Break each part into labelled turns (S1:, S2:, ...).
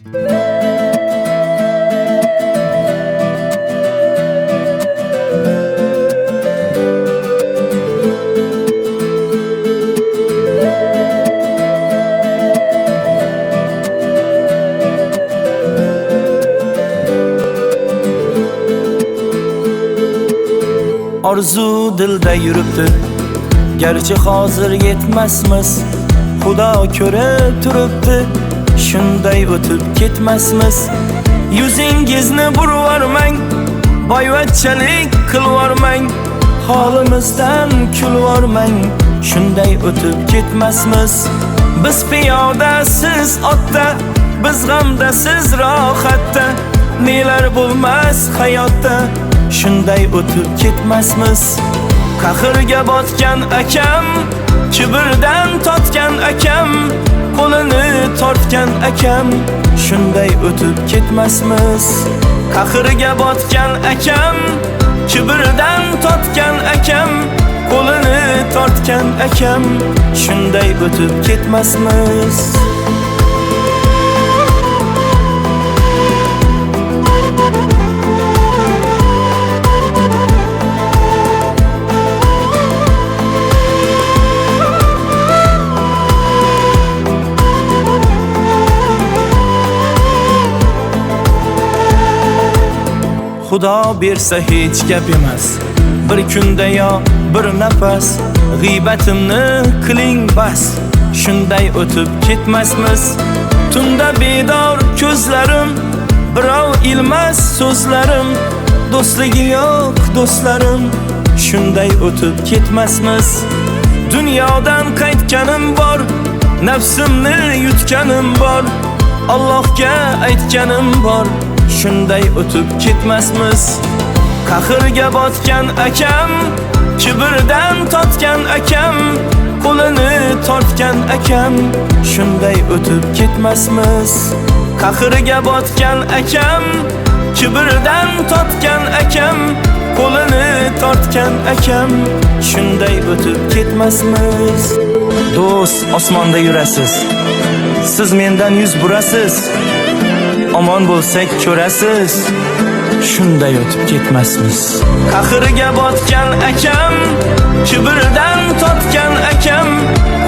S1: Orzu dilda yuribdi, garchi hozir yetmasmiz. Xudo ko'rib turibdi, shunday o'tib ketmasmiz. Yuzingizni burvormang, boyvachchalik qilvormang, holimizdan kulvormang, shunday o'tib ketmasmiz. Biz piyoda, siz otda, biz g'amda, siz rohatda, nelar bo'lmas hayotda, shunday o'tib ketmasmiz. Qahrga botgan akam, kibrdan totgan akam, qo'lini tortgan akam, shunday o'tib ketmasmiz. Qahrga botgan akam, kibrdan totgan akam, qo'lini tortgan akam, shunday o'tib ketmasmiz. Xudo bersa hech gap emas, bir kunda yo bir nafas, g'iybatimni qiling bas, shunday o'tib ketmasmiz. Tunda bedor ko'zlarim, birov ilmas so'zlarim, do'stligi yo'q do'stlarim, shunday o'tib ketmasmiz. Dunyodan qaytganim bor, nafsimni yutganim bor, Allohga aytganim bor, shunday o'tib ketmasmiz. Qahrga botgan akam, kibrdan totgan akam, qo'lini tortgan akam, shunday o'tib ketmasmiz. Qahrga botgan akam, kibrdan totgan akam, qo'lini tortgan akam, shunday o'tib ketmasmiz. Do'st, osmonda yurasiz, siz mendan yuz burasiz, omon bo'lsak ko'rasiz, shunday o'tib ketmasmiz. Qahrga botgan akam, kibrdan totgan akam,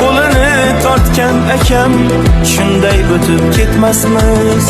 S1: qo'lini tortgan akam, shunday o'tib ketmasmiz.